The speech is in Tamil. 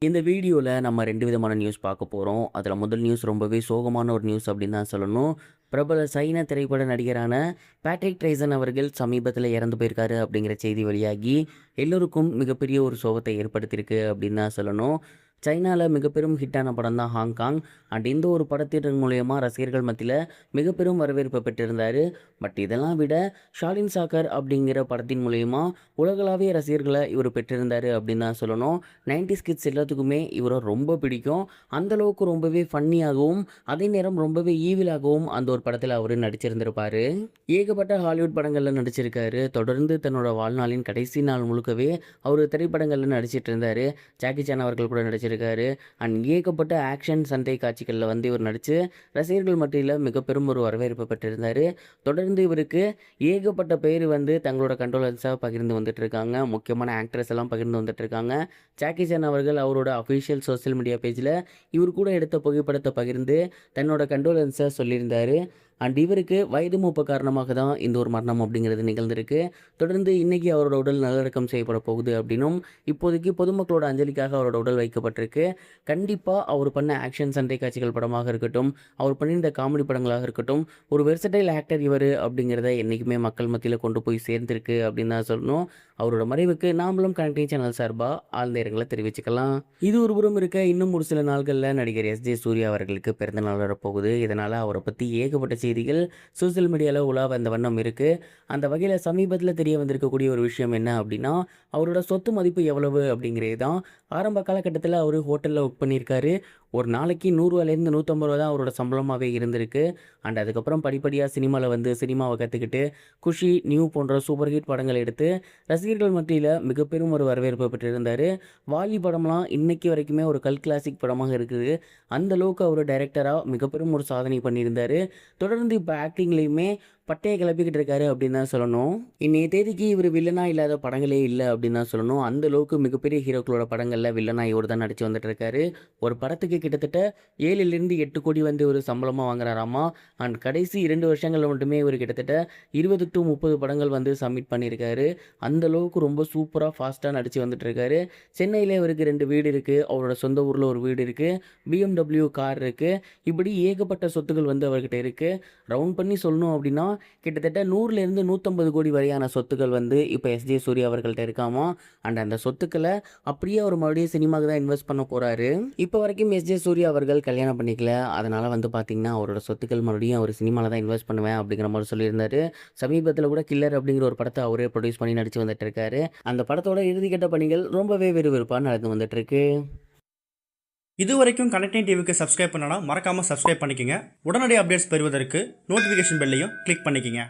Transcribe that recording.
இந்த வீடியோல நம்ம 2 விதமான நியூஸ் பார்க்க போறோம். அதுல முதல் நியூஸ் ரொம்பவே சோகமான ஒரு நியூஸ் அப்படின்னு தான் சொல்லணும். பிரபல சைன திரைப்பட நடிகரான பேட்ரிக் ட்ரைசன் அவர்கள் சமீபத்தில இறந்து போயிருக்காரு அப்படிங்கிற செய்தி வெளியாகி, எல்லோருக்கும் மிகப்பெரிய ஒரு சோகத்தை ஏற்படுத்தியிருக்கு அப்படின்னு தான் சொல்லணும். சைனால மிகப்பெரும் ஹிட்டான படம் தான் ஹாங்காங். இந்த ஒரு படத்தின் மூலியமா ரசிகர்கள் மத்தியில மிகப்பெரும் வரவேற்பை பெற்றிருந்தாரு. பட் இதெல்லாம் விட ஷாலின் சாக்கர் அப்படிங்கிற படத்தின் மூலியமா உலகளாவிய ரசிகர்களை இவர் பெற்றிருந்தாரு அப்படின்னு தான் சொல்லணும். 90s கிட்ஸ் எல்லாத்துக்குமே இவரை ரொம்ப பிடிக்கும். அந்த அளவுக்கு ரொம்பவே ஃபன்னியாகவும் அதே நேரம் ரொம்பவே ஈவிலாகவும் அந்த ஒரு படத்தில் அவர் நடிச்சிருந்திருப்பாரு. ஏகப்பட்ட ஹாலிவுட் படங்களில் நடிச்சிருக்காரு. தொடர்ந்து தன்னோட வாழ்நாளின் கடைசி நாள் முழுக்கவே அவர் திரைப்படங்களில் நடிச்சிட்டு இருந்தாரு. ஜாக்கி சான் அவர்கள் கூட நடிச்சிருக்காரு. ஏகப்பட்ட ஆக்ஷன் சண்டை காட்சிகளில் வந்து இவர் நடித்து ரசிகர்கள் மத்தியில் மிக பெரும் ஒரு வரவேற்பை பெற்றிருந்தார். தொடர்ந்து இவருக்கு ஏகப்பட்ட பேர் வந்து தங்களோட கண்ட்ரோலர்ஸாக பகிர்ந்து வந்துட்டு இருக்காங்க. முக்கியமான ஆக்ட்ரஸ் எல்லாம் பகிர்ந்து வந்துட்டு இருக்காங்க. ஜாக்கி சான் அவர்கள் அவரோட அஃபிஷியல் சோஷியல் மீடியா பேஜில் இவர் கூட எடுத்த புகைப்படத்தை பகிர்ந்து தன்னோட கண்ட்ரோலன்ஸை சொல்லியிருந்தார். இவருக்கு வயது மூப்பு காரணமாக தான் இந்த ஒரு மரணம் அப்படிங்கிறது நிகழ்ந்திருக்கு. தொடர்ந்து இன்னைக்கு அவரோட உடல் நல்லடக்கம் செய்யப்பட போகுது அப்படின்னும், இப்போதைக்கு பொதுமக்களோட அஞ்சலிக்காக அவரோட உடல் வைக்கப்பட்டிருக்கு. கண்டிப்பாக அவர் பண்ண ஆக்ஷன் சண்டை காட்சிகள் படமாக இருக்கட்டும், அவர் பண்ணியிருந்த காமெடி படங்களாக இருக்கட்டும், ஒரு வெர்சடைல் ஆக்டர் இவர் அப்படிங்கிறத என்றைக்குமே மக்கள் மத்தியில் கொண்டு போய் சேர்ந்திருக்கு அப்படின்னு தான் சொல்லணும். அவரோட மறைவுக்கு நாமளும் கனெக்டிங் சேனல் சார்பாக ஆழ்ந்த இரங்கலை தெரிவிச்சுக்கலாம். இது ஒரு புறம் இருக்க, இன்னும் ஒரு சில நாள்களில் நடிகர் எஸ்.ஜே. சூர்யா அவர்களுக்கு பிறந்த நாள் வரப்போகுது. இதனால் அவரை பற்றி ஏகப்பட்ட செய்திகள் சோசியல் மீடியாவில் உலா வந்த வண்ணம் இருக்குது. அந்த வகையில் சமீபத்தில் தெரிய வந்திருக்கக்கூடிய ஒரு விஷயம் என்ன அப்படின்னா, அவரோட சொத்து மதிப்பு எவ்வளவு அப்படிங்கிறது தான். ஆரம்ப காலகட்டத்தில் அவர் ஹோட்டலில் ஒர்க் பண்ணியிருக்காரு. ஒரு நாளைக்கு 100 150 ரூபா தான் அவரோட சம்பளமாகவே இருந்திருக்கு. அதுக்கப்புறம் படிப்படியாக சினிமாவில் வந்து சினிமாவை கற்றுக்கிட்டு குஷி, நியூ போன்ற சூப்பர் ஹிட் படங்கள் எடுத்து ரசிகர்கள் மத்தியில் மிகப்பெரும் ஒரு வரவேற்பை பெற்றிருந்தார். வாலி படம்லாம் இன்னைக்கு வரைக்குமே ஒரு கல் கிளாசிக் படமாக இருக்குது. அந்த அளவுக்கு அவர் டைரக்டராக மிகப்பெரும் ஒரு சாதனை பண்ணியிருந்தார். தொடர்ந்து இப்போ ஆக்டிங்லேயுமே பட்டையை கிளப்பிக்கிட்டு இருக்காரு அப்படின்னு தான் சொல்லணும். இன்னைய தேதிக்கு இவர் வில்லனாக இல்லாத படங்களே இல்லை அப்படின்னு தான் சொல்லணும். அந்த அளவுக்கு மிகப்பெரிய ஹீரோக்களோட படங்களில் வில்லனாக இவர் தான் நடித்து வந்துட்டு இருக்காரு. ஒரு படத்துக்கு கிட்டத்தட்ட 7 8 கோடி வந்து ஒரு சம்பளமாக வாங்குறாராமா. கடைசி 2 வருஷங்களில் மட்டுமே இவர் கிட்டத்தட்ட 20 to 30 படங்கள் வந்து சப்மிட் பண்ணியிருக்காரு. அந்த அளவுக்கு ரொம்ப சூப்பராக ஃபாஸ்ட்டாக நடித்து வந்துட்டு இருக்காரு. சென்னையில் இவருக்கு 2 வீடு இருக்குது. அவரோட சொந்த ஊரில் ஒரு வீடு இருக்குது. BMW கார் இருக்குது. இப்படி ஏகப்பட்ட சொத்துக்கள் வந்து அவர்கிட்ட இருக்குது. ரவுண்ட் பண்ணி சொல்லணும் அப்படின்னா கிட்டத்தட்ட 100 150 கோடி வரையான சொத்துக்கள் வந்து இப்போ எஸ்.ஜே. சூர்யா அவர்கள்ட்ட இருக்காமா. அந்த சொத்துக்களை அப்படியே அவர் மறுபடியும் சினிமாவுக்கு தான் இன்வெஸ்ட் பண்ண போகிறாரு. இப்போ வரைக்கும் எஸ்.ஜே. சூர்யா அவர்கள் கல்யாணம் பண்ணிக்கல. அதனால் வந்து பார்த்திங்கன்னா அவரோட சொத்துக்கள் மறுபடியும் அவர் சினிமாவில் தான் இன்வெஸ்ட் பண்ணுவேன் அப்படிங்கிற மாதிரி சொல்லியிருந்தார். சமீபத்தில் கூட கில்லர் அப்படிங்கிற ஒரு படத்தை அவரே ப்ரொடியூஸ் பண்ணி நடித்து வந்துட்டு இருக்காரு. அந்த படத்தோட இறுதிக்கட்ட பணிகள் ரொம்பவே விறுவிறுப்பாக நடந்து வந்துட்டு இருக்கு. இது வரைக்கும் கனெக்டிங் டிவிக்கு சப்ஸ்கிரைப் பண்ணனா மறக்காமல் சப்ஸ்கிரைப் பண்ணிக்கங்க. உடனடி அப்டேட்ஸ் பெறுவதற்கு நோட்டிஃபிகேஷன் பெல்லையும் கிளிக் பண்ணிக்கங்க.